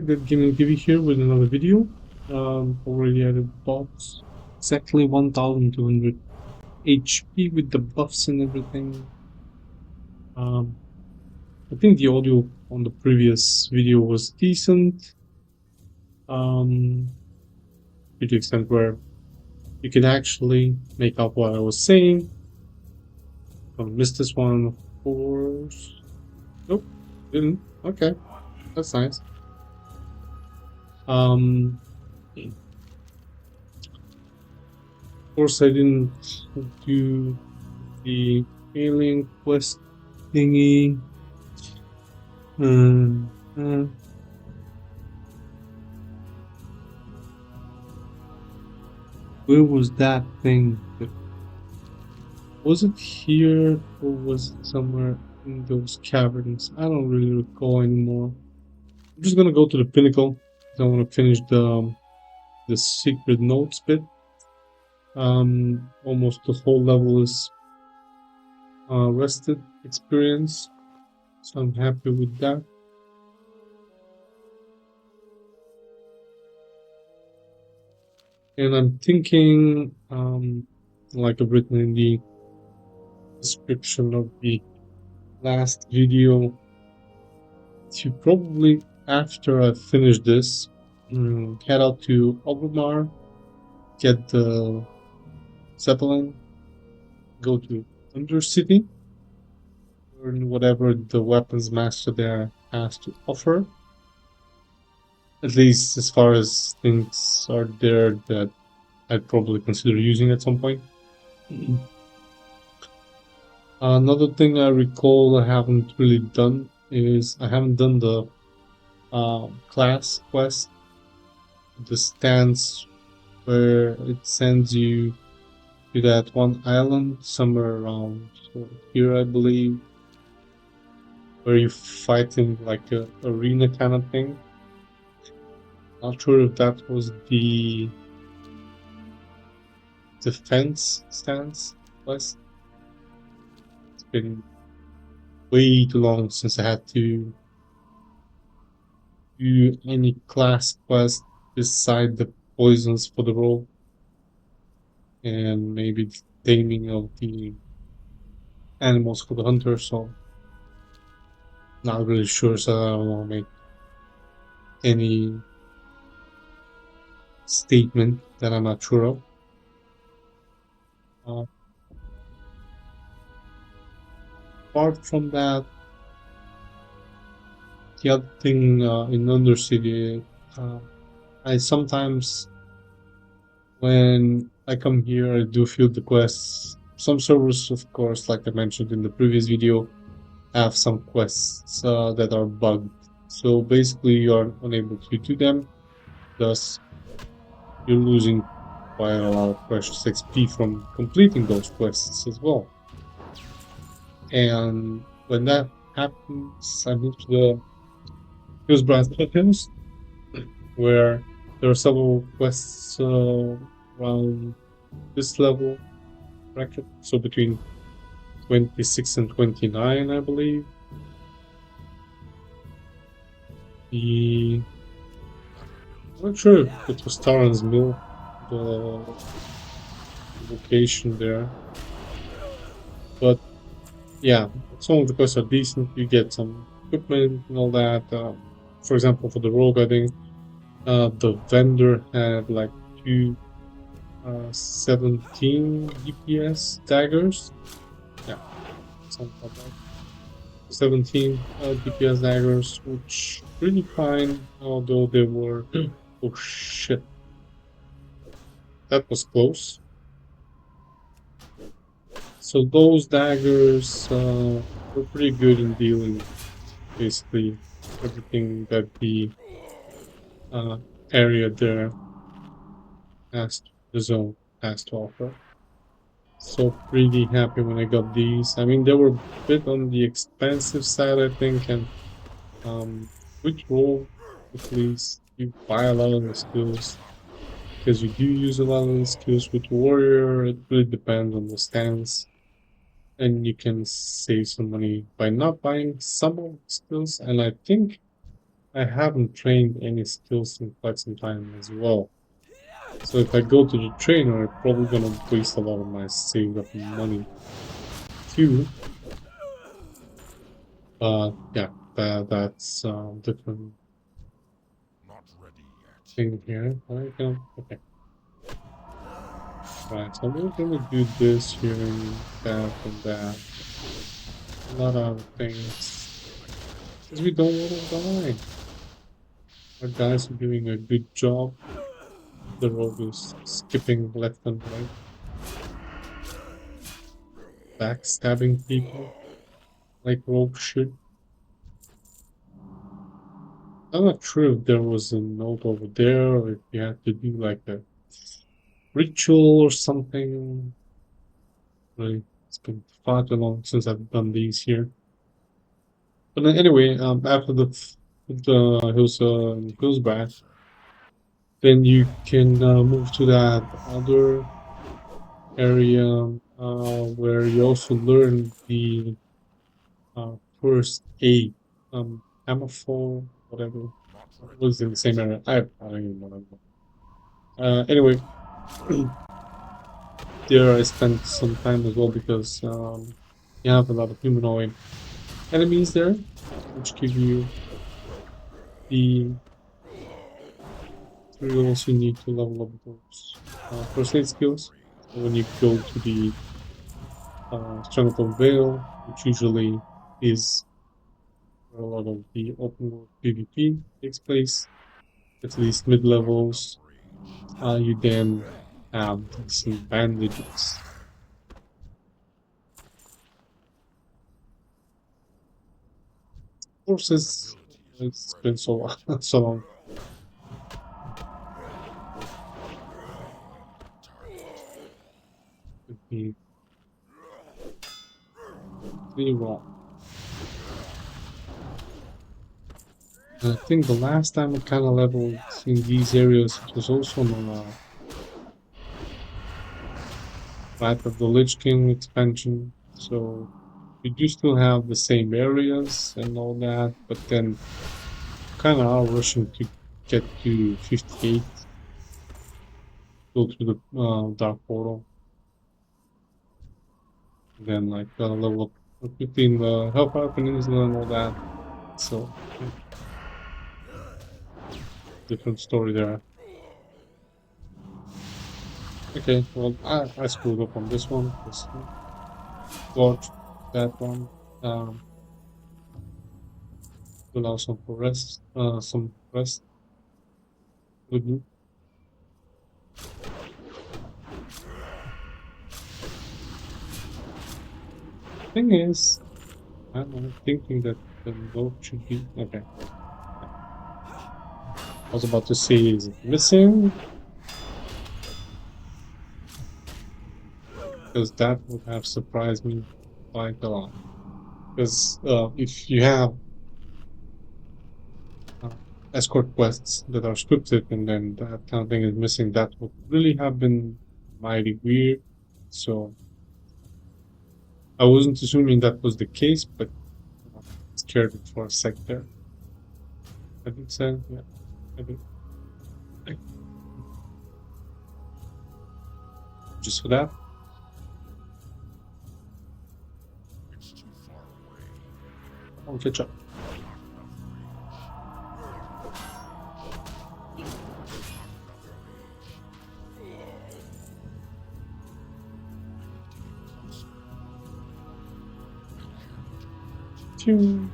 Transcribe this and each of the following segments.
Good Gaming TV here with another video. Already at about exactly 1200 HP with the buffs and everything. Um, I think the audio on the previous video was decent, to the extent where you can actually make out what I was saying. I missed this one, of course. Nope, didn't. Okay, that's nice. Of course, I didn't do the alien quest thingy. Uh, uh, where was that thing? Was it here or was it somewhere in those caverns? I don't really recall anymore. I'm just gonna go to the pinnacle. I want to finish the secret notes bit. Almost the whole level is rested experience, so I'm happy with that. And I'm thinking, like I've written in the description of the last video, to probably after I finish this, head out to Albemarle, get the Zeppelin, go to Undercity, learn whatever the weapons master there has to offer. At least as far as things are there that I'd probably consider using at some point. Another thing I recall I haven't really done is I haven't done the class quest, the stance where it sends you to that one island somewhere around here, I believe, where you fight in like a arena kind of thing. Not sure if that was the defense stance quest. It's been way too long since I had to do any class quest beside the poisons for the role and maybe the taming of the animals for the hunter, so not really sure, so I don't want to make any statement that I'm not sure of. Uh, Apart from that, the other thing in Undercity, I sometimes, when I come here, I do field the quests. Some servers, of course, like I mentioned in the previous video, have some quests that are bugged. So basically, you are unable to do them. Thus, you're losing quite a lot of precious XP from completing those quests as well. And when that happens, I move to the Hillsbrand Foothills, where there are several quests around this level bracket, so between 26 and 29, I believe. I'm not sure if it was Tauren's Mill, the location there, but yeah, some of the quests are decent. You get some equipment and all that. For example, for the rogue, I think the vendor had like two 17 DPS daggers. Yeah, something like that. 17 DPS daggers, which pretty fine, although they were. Oh shit. That was close. So those daggers were pretty good in dealing basically everything that the area there has the zone has to offer. So pretty happy when I got these. I mean, they were a bit on the expensive side, I think, and which role at least you buy a lot of the skills because you do use a lot of the skills with warrior. It really depends on the stance, and you can save some money by not buying some of the skills. And I think I haven't trained any skills in quite some time as well. So if I go to the trainer, I'm probably gonna waste a lot of my saved up money too. But yeah, that's different Not ready yet. thing here. I can okay. Right, so we're gonna do this here and that. A lot of things. Because we don't want to die. Our guys are doing a good job. They're always skipping left and right, backstabbing people like rogue should. I'm not sure if there was a note over there or if you had to do like a ritual or something. Really, it's been far too long since I've done these here. But then anyway, after the hills goes back, then you can move to that other area where you also learn the first aid, Hammerfall, whatever. Not It ready was in the yet. same area. I don't even remember. Anyway, there I spent some time as well because you have a lot of humanoid enemies there, which give you the materials you need to level up those first aid skills. So when you go to the Stronghold Vale, which usually is where a lot of the open world PvP takes place, at least mid Enough levels, rage. you then have decent bandages. Of course, My ability is it's ready been so yet. long, so long. Target. To be completely wrong. I think the last time I kind of leveled in these areas, it was also on Wrath of the Lich King expansion. So we do still have the same areas and all that, but then kind of are rushing to get to 58, go through the Dark Portal, and then like level up 15 the Hellfire Peninsula and all that. So yeah, different story there. Okay, well I screwed up on this one because watch that one. Um, allow some rest. The thing is, I'm thinking that the note should be okay. I was about to say, is it missing? Because that would have surprised me quite a lot. Because if you have uh, escort quests that are scripted and then that kind of thing is missing, that would really have been mighty weird. So I wasn't assuming that was the case, but scared it for a sec there. I think so. Yeah, I think just for that. It's too far away. I'll catch up. Phew.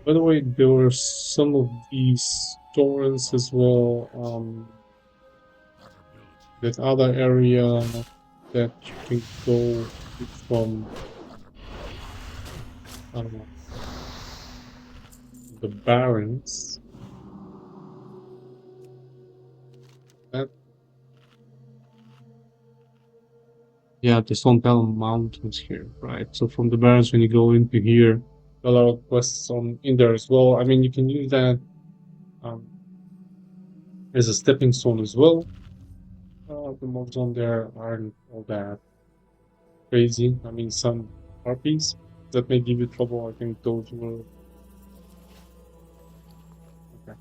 By the way, there were some of these torrents as well. That ability is That other area that you can go from uh, the Barrens. That yeah, the Stone Mountains here, right? So from the Barrens, when you go into here, a lot of quests on in there as well. I mean, you can use that um, as a stepping stone as well. The mods on there aren't all that. crazy. I mean, some harpies that may give you trouble. I think those were okay.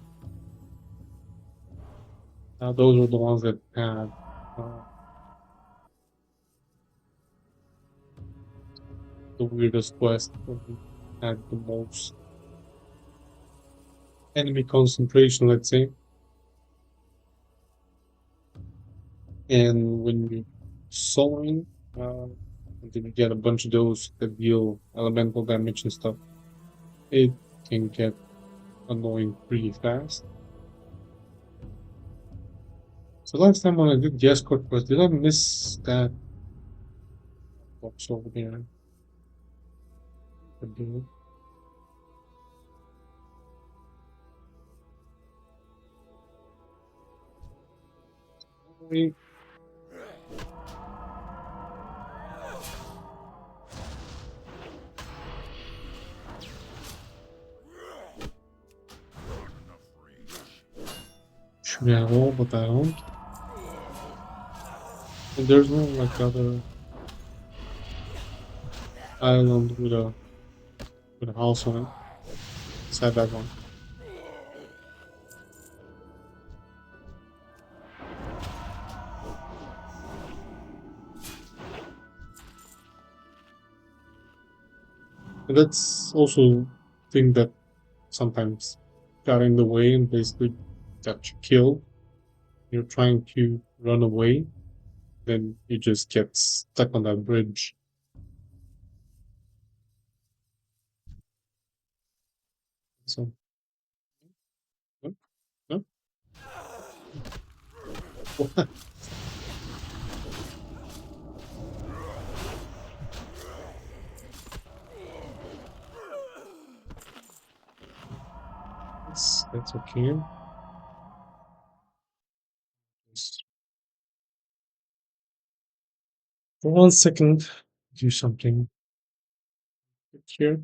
Those were the ones that had uh, the weirdest quest, and had the most enemy concentration, let's say. And when you soloing, uh, until you get a bunch of those that deal elemental damage and stuff, it can get annoying pretty fast. So last time when I did the escort quest, did I miss that box over there? I did. Wait, Enough rage. should I have all, but I don't. And there's no like other island with a house on it. Beside that one. And that's also thing that sometimes got in the way and basically got you killed. You're trying to run away, then you just get stuck on that bridge. So, no, no, what? That's okay. Just for 1 second, do something here.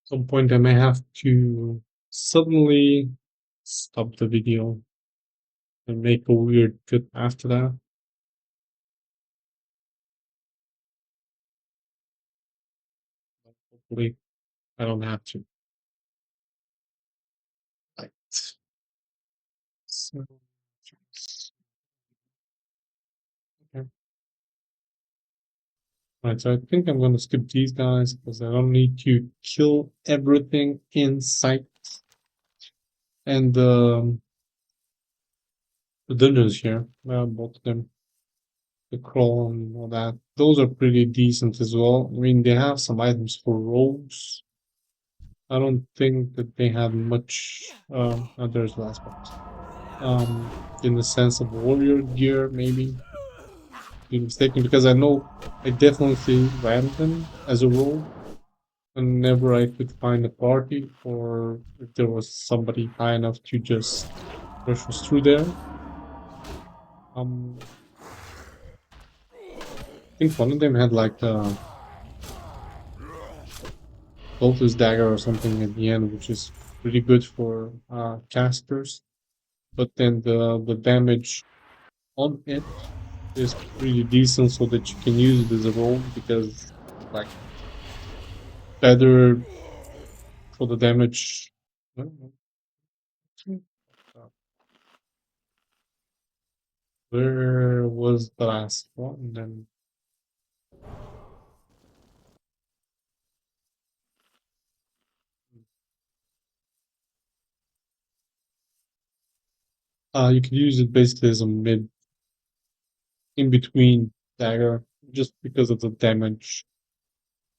Some point I may have to suddenly stop the video and make a weird cut after that. Hopefully, I don't have to. Right. So, okay. Right, so I think I'm going to skip these guys because I don't need to kill everything in sight. And the dungeons here, both of them, the crawl and all that, those are pretty decent as well. I mean, they have some items for rogues. I don't think that they have much. There's the last box. In the sense of warrior gear, maybe. Be mistaken because I know I definitely ran them as a rogue whenever I could find a party or if there was somebody high enough to just rush us through there. Um, I think one of them had like a Lotus dagger or something at the end, which is pretty good for casters. But then the damage on it is pretty decent, so that you can use it as a rogue because like better for the damage. Where was the last one? Then you could use it basically as a mid in between dagger, just because of the damage.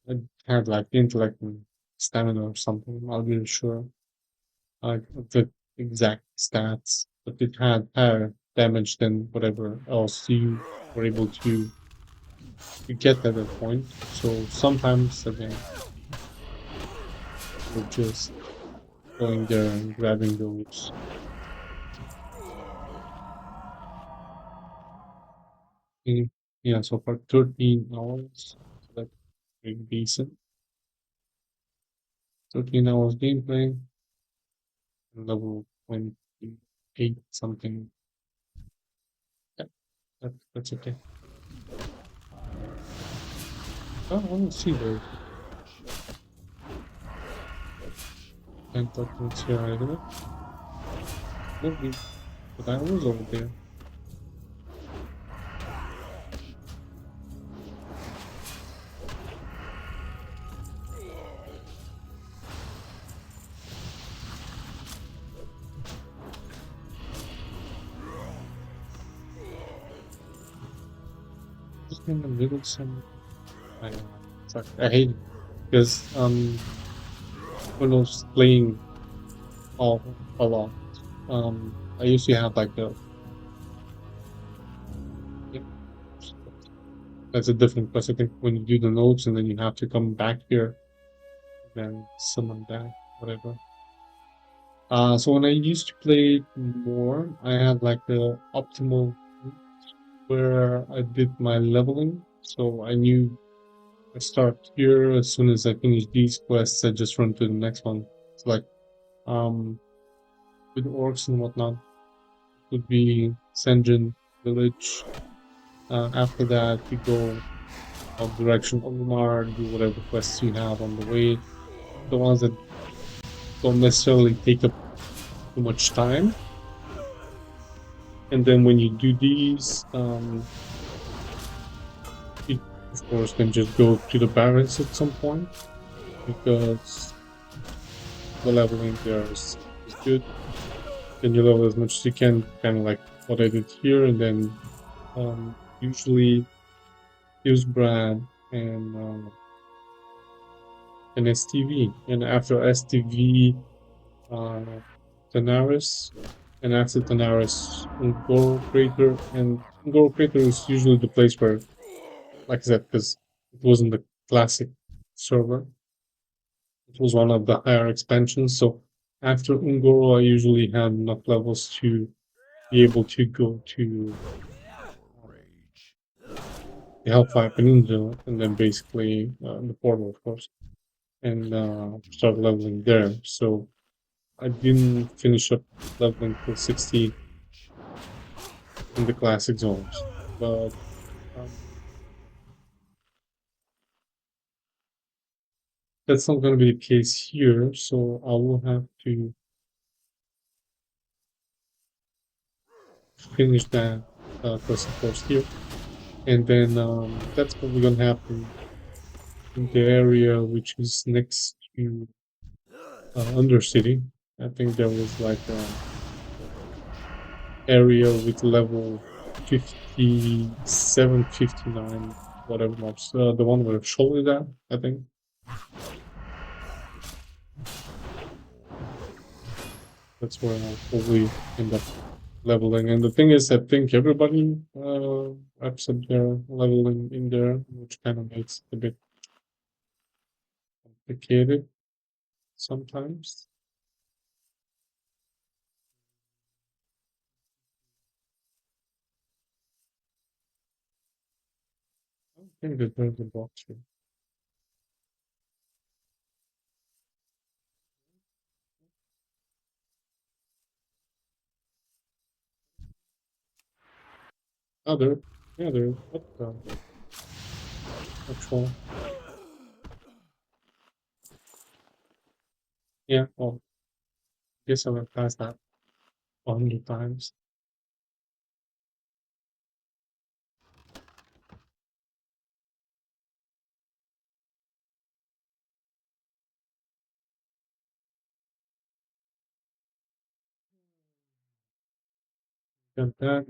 It had like intellect and stamina or something. I'm not really sure like the exact stats, but it had higher damage than whatever else you were able to get at that point. So sometimes again, we're just going there and grabbing those. Yeah, so for 13 hours, so that's pretty decent. 13 hours gameplay, level 28 something. Yeah, That's okay. Oh, I don't see those buttons here either. Maybe, but I was over there. Just in the middle somewhere. I don't know. It's I hate it because when I was playing a lot, I used to have like a yeah, that's a different quest. I think when you do the notes and then you have to come back here, then summon back, whatever. So when I used to play more, I had like the optimal route where I did my leveling. So I knew I start here as soon as I finish these quests, I just run to the next one. It's like um with orcs and whatnot, would be Senjin village. After that, you go of direction Omar, do whatever quests you have on the way. The ones that don't necessarily take up too much time. And then when you do these, you of course can just go to the barracks at some point because the leveling there is good. Then you level as much as you can, kind of like what I did here, and then usually use Brad and STV. And after STV, uh, Daenerys, and after Daenerys, Ungoro Crater. And Ungoro Crater is usually the place where, like I said, because it wasn't the classic server, it was one of the higher expansions. So after Ungoro, I usually had enough levels to be able to go to Rage. the Hellfire Peninsula and then basically the portal, of course, and start leveling there. So I didn't finish up leveling till 60 in the classic zones, but um, that's not going to be the case here. So I will have to finish that quest, of course, here, and then that's probably going to happen in the area which is next to Undercity. I think there was like a area with level 57, 59, whatever mobs. The one where Shoal is at, I think. That's where I'll probably end up leveling. And the thing is, I think everybody ups up their leveling in there, which kind of makes it a bit complicated sometimes. I think that there's a box here. Oh, there. Yeah, there. What the actual? Yeah, well, guess I went past that 100 times. Got that.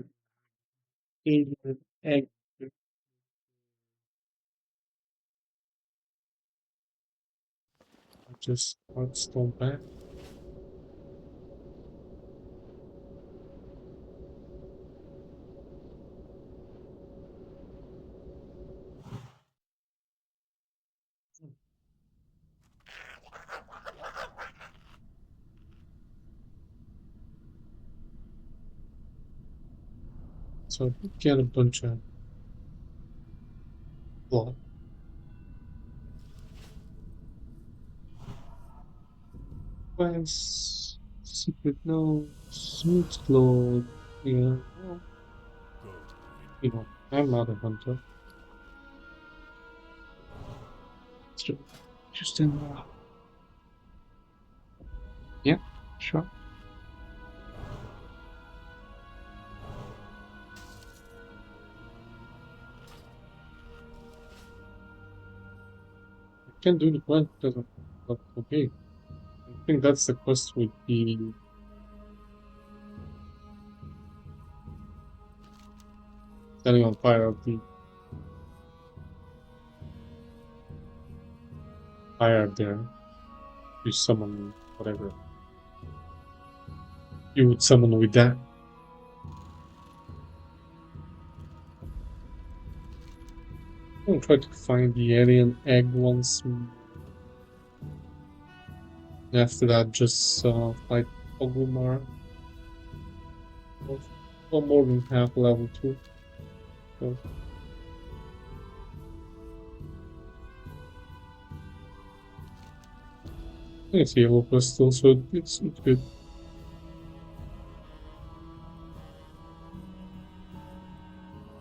Alien egg. Just stone back. So I did get a bunch of blood. Quests, secret notes, smooth clothes. Yeah, well, Good You know, I'm not a hunter. So, just in, yeah, sure. I can do the quest, but okay. I think that's the quest with the setting on fire of the fire there. You summon whatever you would summon with that. I'll try to find the alien egg once. After that, just fight Ogumar. Or more than half level 2. So, it's yellow crystal, so it's good.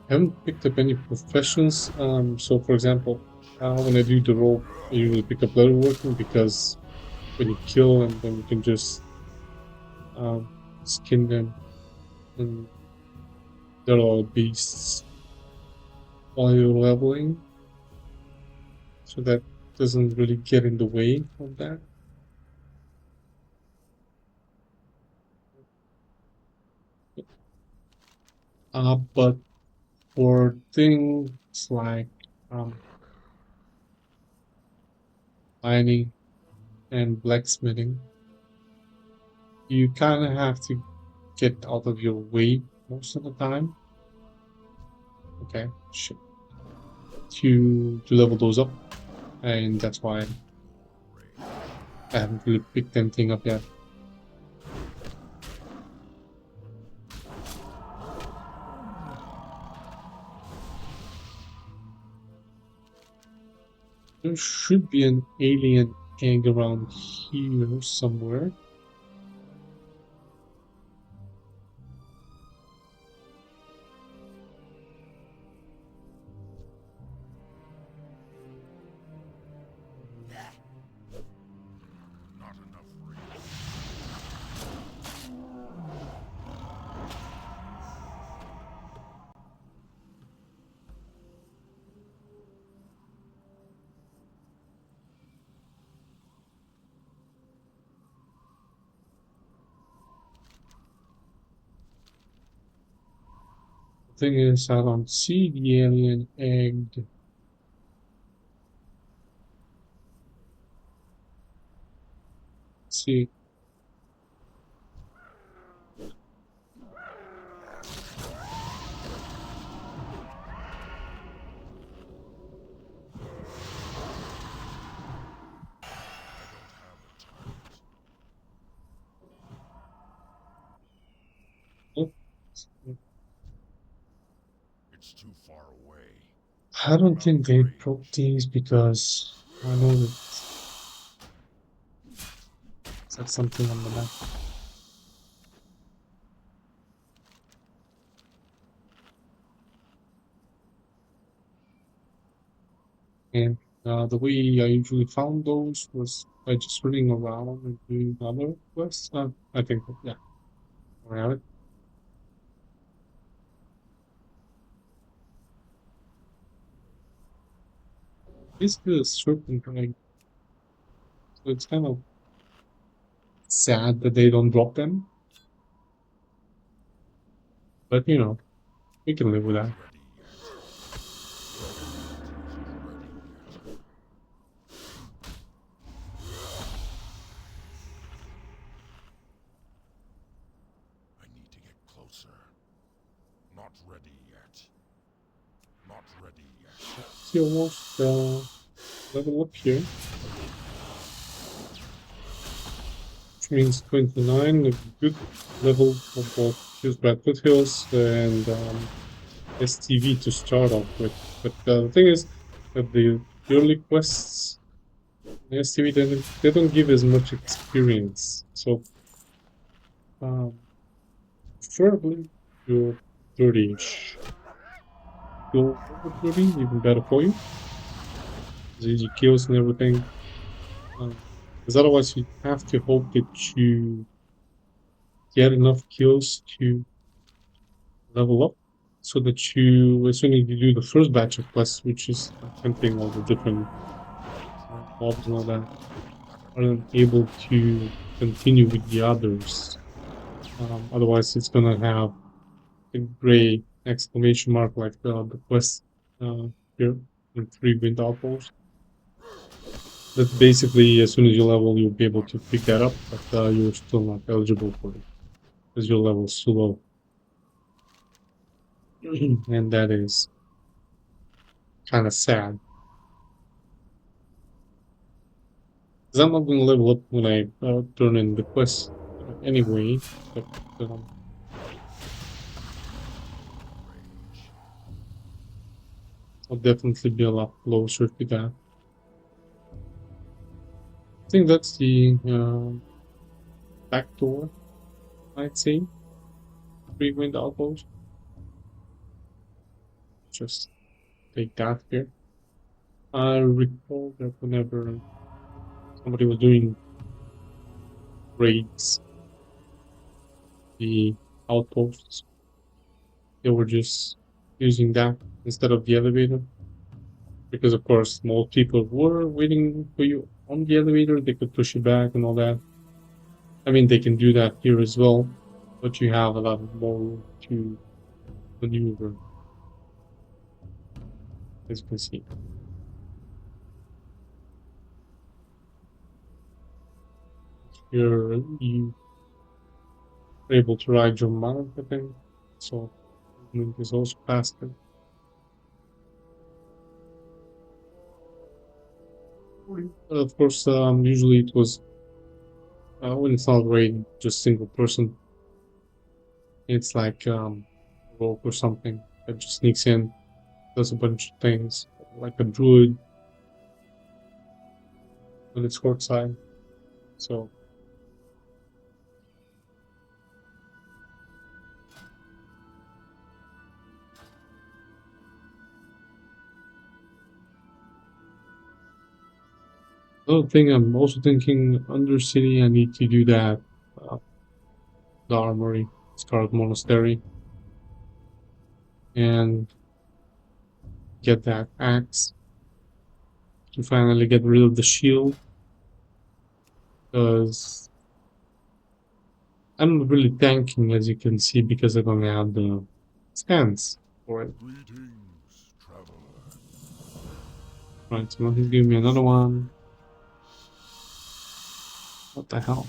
I haven't picked up any professions. So for example, when I do the role, I usually pick up leatherworking because when you kill and then you can just um, skin them, and they're all beasts while you're leveling, so that doesn't really get in the way of that. But for things like mining and blacksmithing, you kind of have to get out of your way most of the time. Okay, shit. To level those up, and that's why I haven't really picked anything up yet. There should be an alien egg around here somewhere. Not enough rage. The thing is, I don't see the alien egg. Let's see. Oh, It's too far away. I don't Not think with they broke rage. these because I know that that's something on the map. And the way I usually found those was by just running around and doing other quests. I think, yeah, I have it. Basically, a serpent egg. So it's kind of sad that they don't drop them, but you know, we can live with Not that. ready yet. Not ready yet. I need to get closer. Not ready yet. Not ready yet. See, almost level up here, which means 29, a good level for both Choose Bad Foothills and STV to start off with. But the thing is that the early quests in STV they don't give as much experience. So um, preferably you're 30-ish. go over 30, even better for you. There's easy kills and everything. Because otherwise you have to hope that you get enough kills to level up so that you, as soon as you do the first batch of quests, which is like hunting all the different mobs and all that, are able to continue with the others. Otherwise, it's gonna have a gray exclamation mark like the quest uh, here in 3 wind outposts. That's basically as soon as you level, you'll be able to pick that up, but you're still not eligible for it because your level's too low, and that is kind of sad. Because I'm not going to level up when I turn in the quest anyway, but um, I'll definitely be a lot closer to that. I think that's the back door, I'd say. 3 wind outpost. Just take that here. I recall that whenever somebody was doing raids, the outposts, they were just using that instead of the elevator. Because of course most people were waiting for you on the elevator, they could push you back and all that. I mean, they can do that here as well, but you have a lot more room to maneuver, as you can see. Here you are able to ride your mount, I think, so movement is also faster. Of course, usually it was when it's not raid, just single person. It's like rogue or something that just sneaks in, does a bunch of things, like a druid on its court side. So another thing I'm also thinking Undercity, I need to do that. Uh, the Armory, Scarlet Monastery, and get that axe to finally get rid of the shield. Because I'm really tanking, as you can see, because I don't have the stance for it. Greetings, traveler. Right, so now he's giving me another one. What the hell?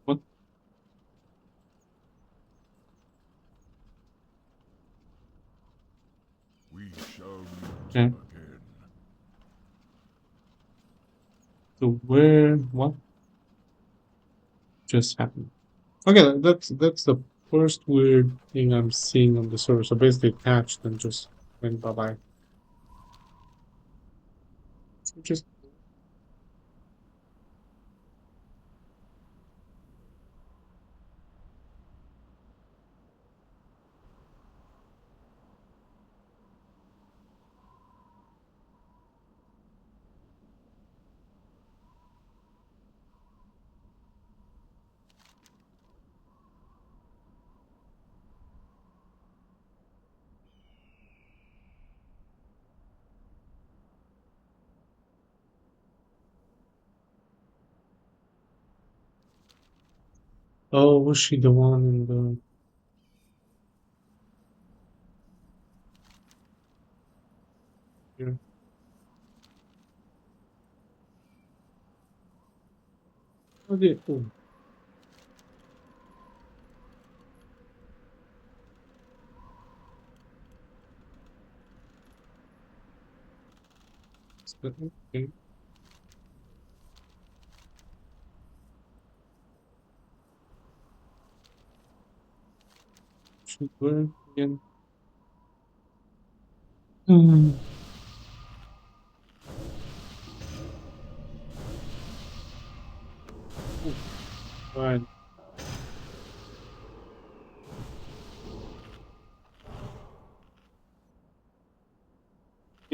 What? We shall meet Okay. again. So where? What just happened? Okay, that's the first weird thing I'm seeing on the server. So basically, it patched and just went bye bye. Just oh, was she the one in the? Here? Oh, oh. Okay. Should where again? Hmm. Oh, right.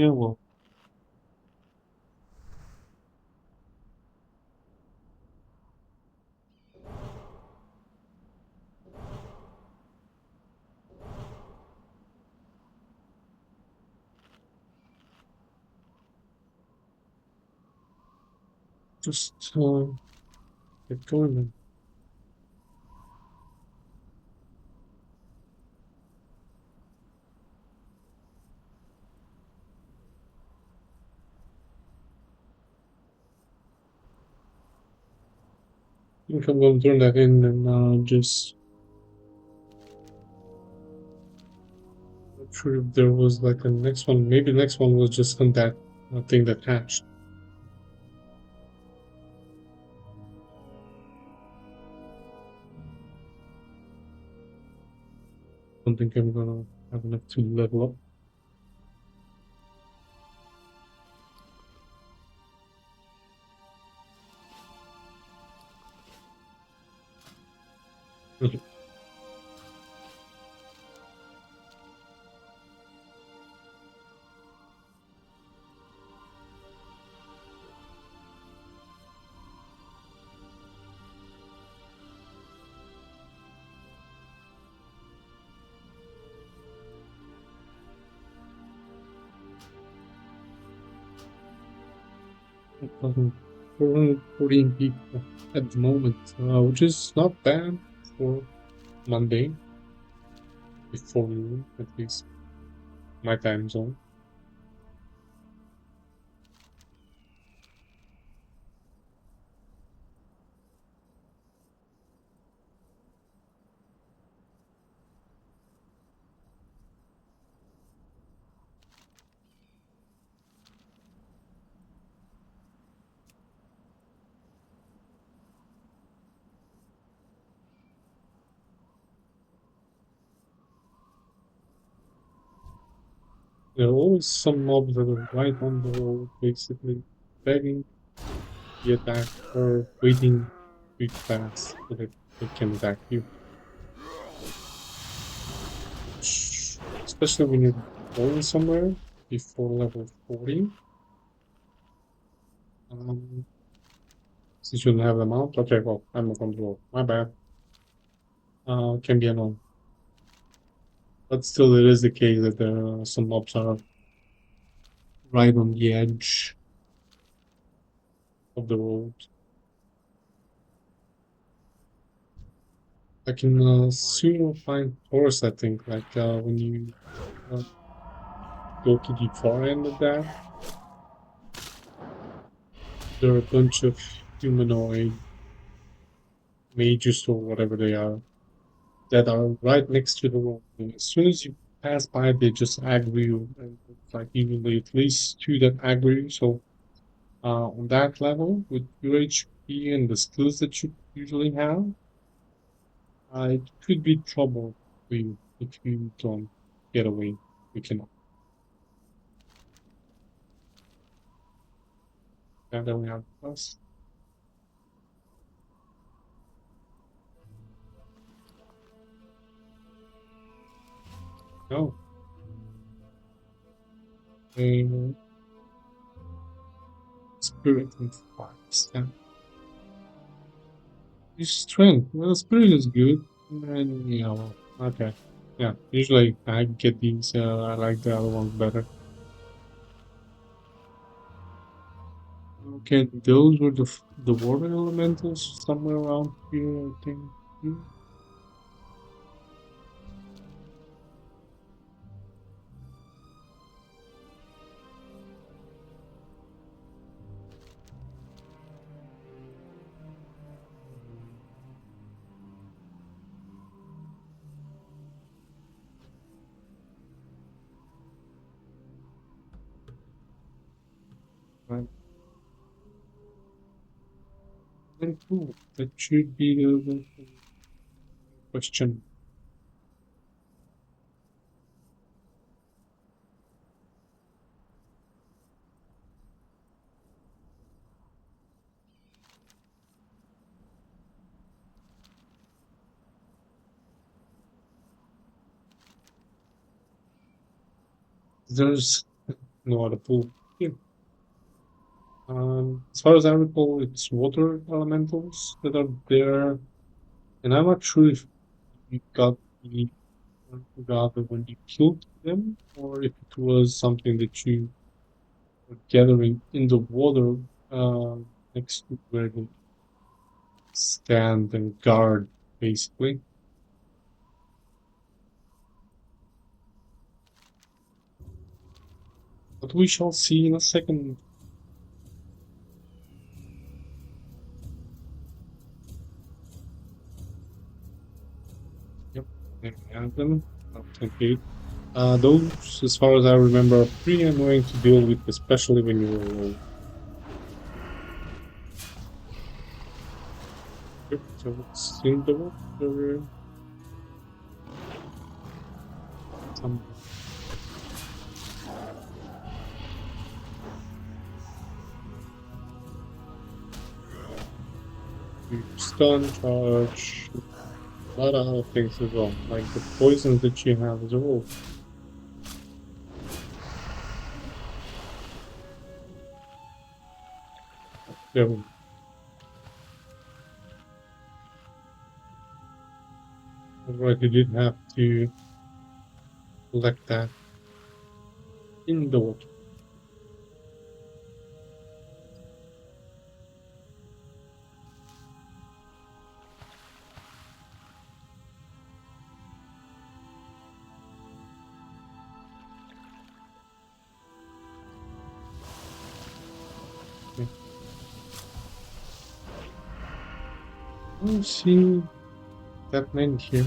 Yeah, well, just get going then. I think I'm gonna turn that in and just not sure if there was like a next one. Maybe the next one was just on that thing that hatched. Don't think I'm gonna have enough to level up. Okay. Um, 414 people at the moment, which is not bad for Monday before noon, at least my time zone. There are always some mobs that are right on the road, basically begging to be attacked or waiting to pass so that they can attack you. Especially when you're going somewhere before level 40. Um, since you don't have them out. Okay, well, I'm not on the road. My bad. Can be annoying. But still, it is the case that there are some mobs are right on the edge of the road. I can soon find forest, I think, like when you uh, go to the far end of that, there are a bunch of humanoid mages or whatever they are that are right next to the road. And as soon as you pass by, they just aggro you. And it's like usually at least two that aggro you. So on that level, with your HP and the skills that you usually have, it could be trouble for you if you don't get away. You cannot. And then we have us. No. Uh, spirit and fires. Yeah. Your strength. Well, spirit is good. And yeah, well, okay. Yeah. Usually I get these. I like the other ones better. Okay, those were the water elementals somewhere around here, I think. Hmm. Right. Very cool. That should be the question. There's no other pool here. As far as I recall, it's water elementals that are there, and I'm not sure if you got the got them when you killed them, or if it was something that you were gathering in the water next to where they stand and guard, basically. But we shall see in a second. Yep, there we have them. 28. Those, as far as I remember, are pretty annoying to deal with, especially when you're alone. Yep, so it's in the water. Some stun charge, a lot of other things as well, like the poisons that you have as well. There we Right, you did have to collect that in the water. Okay. I don't see that many here.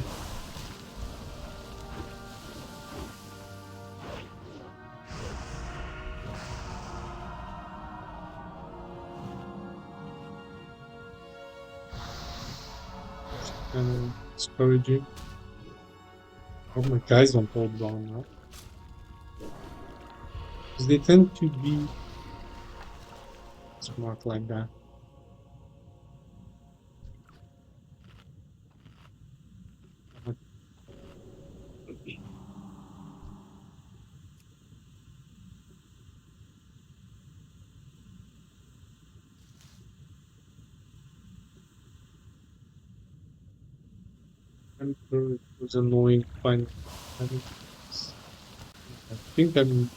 Kind of discouraging. Oh, my guys don't hold down now. Because they tend to be smart like that. And it was annoying finding. I think I've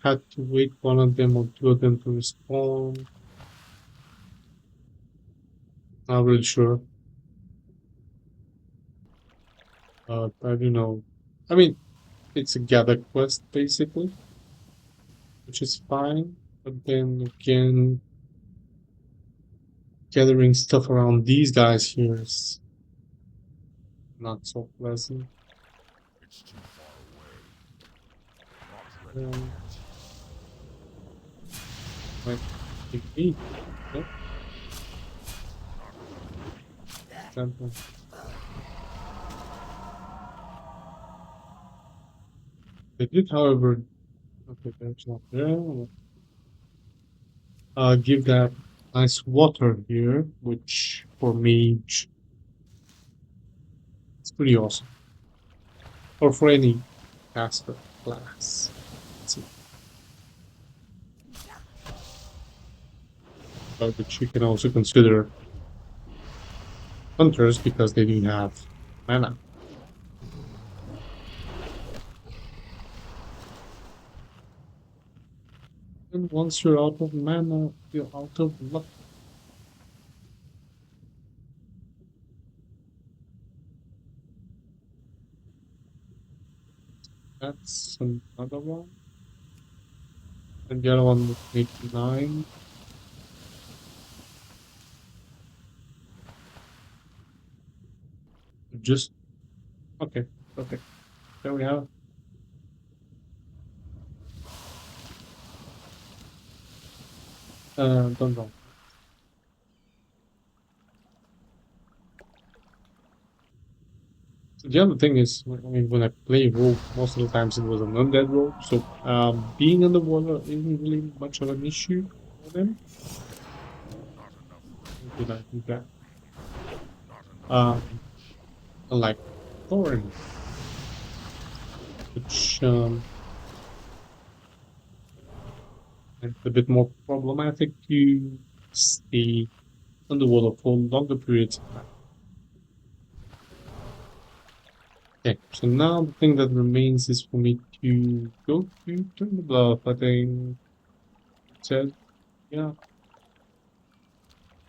had to wait one of them or two of them to respawn. Not really sure. But I don't know. I mean, it's a gather quest basically, which is fine. But then again, gathering stuff around these guys here is not so pleasant. It's too far away. Not ready Um, yet. like, take me. Yep, example. They did, however, okay, that's not there. Give that nice water here, which for me is pretty awesome. Or for any caster class. Let's see. Which you can also consider hunters because they do have mana. And once you're out of mana, you're out of luck. That's another one. And the other one would make 9. Just okay, okay. There we have. Don't know. The other thing is, I mean, when I play rogue, most of the times it was an undead rogue, so being underwater isn't really much of an issue for them. Not enough How range. did I do that? Not enough Um, range. Unlike Thorin, which and a bit more problematic to stay underwater for longer periods of time. Okay, so now the thing that remains is for me to go to turn the bluff. I think it said, yeah,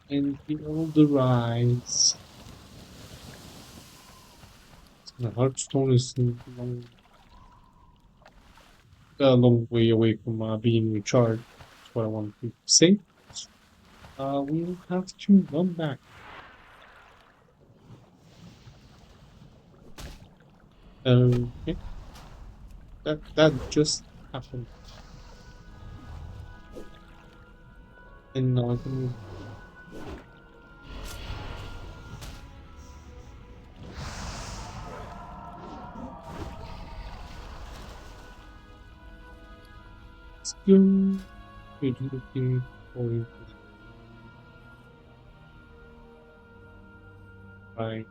and the older rise. The Hearthstone is a long way away from being recharged. That's what I want to say. We'll have to run back. Okay, that just happened, and now I can still be looking for it. Right.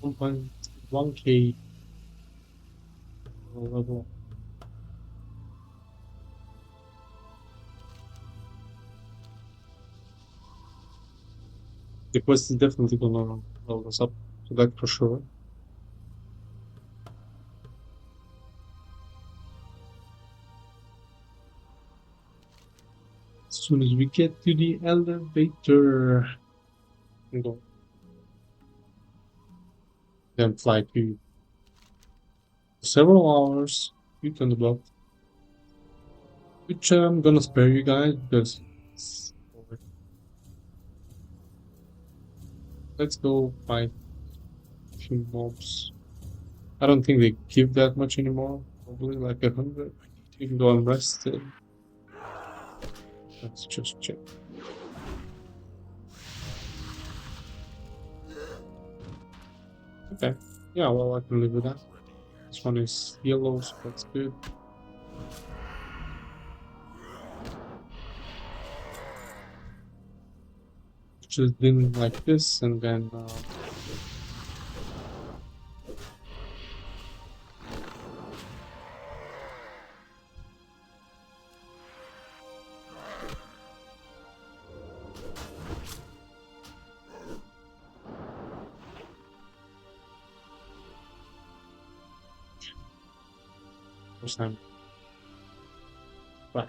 One point 1K level. The quest is definitely gonna level us up, so that for sure. As soon as we get to the elevator, we go then fly to several hours. You turn the block, which I'm gonna spare you guys because let's go fight a few mobs. I don't think they give that much anymore. Probably like 100. Even though I'm rested. Let's just check. Okay. Yeah, well, I can live with that. This one is yellow, so that's good. Just didn't like this, and then first time. Right.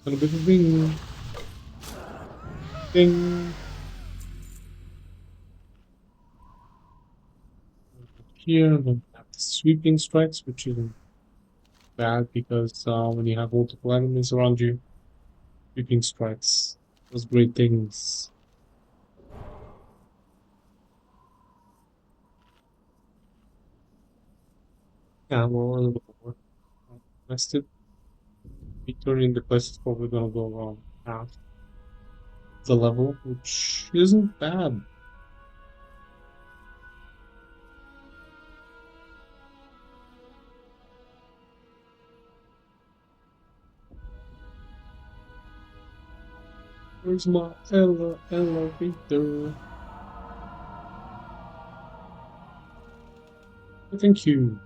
Gonna be the ring. Ding. Here, then have the sweeping strikes, which isn't bad because when you have multiple enemies around you, sweeping strikes does great things. Yeah, well, a little bit more. Rested. Returning the quest is probably gonna go around half the level, which isn't bad. Where's my elevator? Thank you.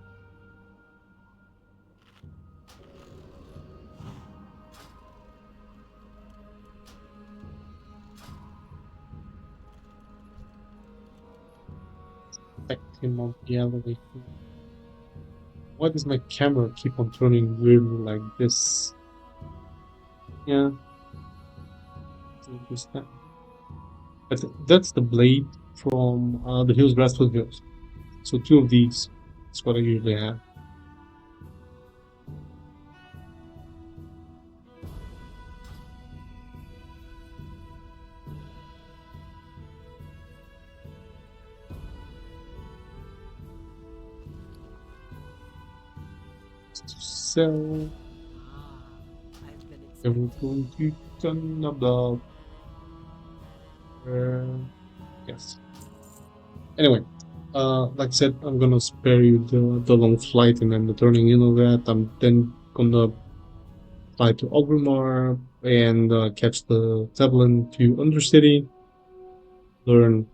Back him on the elevator. Why does my camera keep on turning weirdly like this? Yeah, understand. But that's the blade from the Hills Grasshopper Hills. So two of these. That's what I usually have. So I've been we're expecting. going to turn about yes. Anyway, like I said, I'm gonna spare you the long flight and then the turning in of that. I'm then gonna fly to Ogrimmar and catch the Zeppelin to Undercity, learn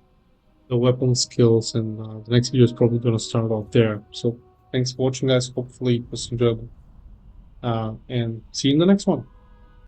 the weapon skills, and the next video is probably gonna start off there. So thanks for watching, guys. Hopefully it was enjoyable. And see you in the next one.